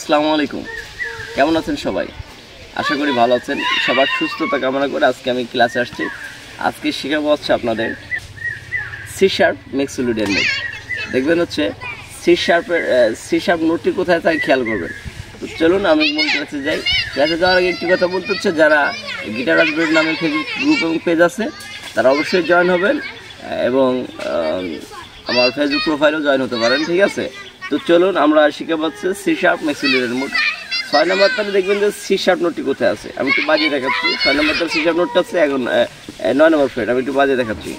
আসসালামু আলাইকুম। কেমন আছেন সবাই? আশা করি ভালো আছেন। সবার সুস্থতা কামনা করে আজকে আমি ক্লাসে আসছি। আজকে শেখাবো হচ্ছে আপনাদের সি শার্প মেক্সিলুডিয়ান নোট। দেখবেন হচ্ছে সি শার্প নোটটি কোথায় থাকে খেয়াল করবেন। তো চলুন আমি মূল ক্লাসে যাই। ক্লাসে যাওয়ার আগে একটি কথা বলতে হচ্ছে, যারা গিটার আপগ্রেড নামে ফেসবুক গ্রুপ এবং পেজ আছে তারা অবশ্যই জয়েন হবেন এবং আমার ফেসবুক প্রোফাইলেও জয়েন হতে পারেন, ঠিক আছে? তো চলুন আমরা শিখাবো হচ্ছে সি শার্প মেক্সিলুডিয়ান নোট। 6 নম্বর তালে দেখবেন যে সি শার্প নোটটি কোথায় আছে। আমি একটু বাজিয়ে দেখাচ্ছি। 6 নম্বর তালে সি শার্প নোটটা আছে, এখন 9 নম্বর ফ্রেট। আমি একটু বাজিয়ে দেখাচ্ছি।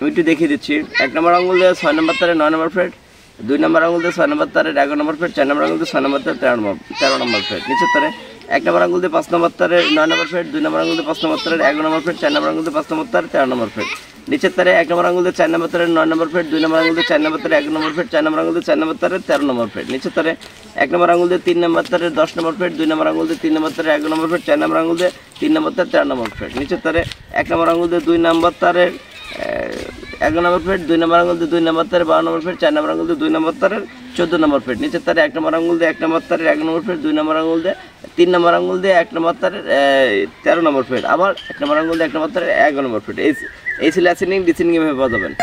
আমি একটু দেখিয়ে দিচ্ছি। 1 নম্বর আঙুল দিয়ে 6 নম্বর তারে 9 নম্বর ফ্রেট, 2 নম্বর আঙুল দিয়ে 6 নম্বর তারে 11 নম্বর ফ্রেট, 4 নম্বর আঙুল দিয়ে 6 নম্বর তারে 13 নম্বর ফ্রেট। নিচের তারে 1 নম্বর আঙুল দিয়ে 5 নম্বর তারে 9 নম্বর ফ্রেট, 2 নম্বর আঙুল দিয়ে 5 নম্বর তারে 11 নম্বর ফ্রেট, 4 নম্বর আঙুল দিয়ে 5 নম্বর তারে 13 নম্বর ফ্রেট। নিচের তারে 1 নম্বর আঙুল দিয়ে 4 নম্বর তারে 9 নম্বর ফ্রেট, 2 নম্বর আঙুল দিয়ে 4 নম্বর তারে 1 নম্বর ফ্রেট, 4 নম্বর আঙুল দিয়ে 4 নম্বর তারে 13 নম্বর ফ্রেট। নিচের তারে 1 নম্বর আঙুল দিয়ে 3 নম্বর তারে 10 নম্বর ফ্রেট, 2 নম্বর আঙুল দিয়ে 3 নম্বর তারে 1 নম্বর ফ্রেট, 4 নম্বর আঙুল দিয়ে 3 নম্বর তারে 13 নম্বর ফ্রেট। নিচের তারে 1 নম্বর আঙুল দিয়ে 2 নম্বর তারে 1 নম্বর ফ্রেট, 2 নম্বর আঙুল দিয়ে 2 নম্বর তারে 12 নম্বর ফ্রেট, 4 নম্বর আঙুল দিয়ে 2 নম্বর তারে 14 নম্বর ফ্রেট। নিচের তারে 1 নম্বর আঙুল দিয়ে 1 নম্বর তারে 1 নম্বর ফ্রেট, 2 নম্বর আঙুল দিয়ে 3 নম্বর আঙুল দিয়ে 1 নম্বর তারে 13 নম্বর ফ্রেট, আবার 1 নম্বর আঙুল দিয়ে 1 নম্বর তারে 11 নম্বর ফ্রেট। এই ছিল অ্যাসেন্ডিং ডিসেন্ডিং এভাবে বাজাবেন।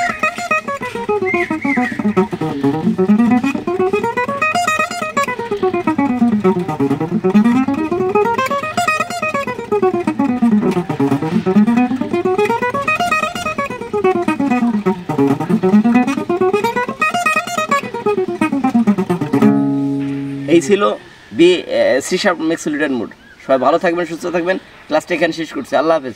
এই ছিল সি শার্প মেক্সিলুডিয়ান নোট। সবাই ভালো থাকবেন, সুস্থ থাকবেন। ক্লাসটা এখানে শেষ করছি। আল্লাহ হাফেজ।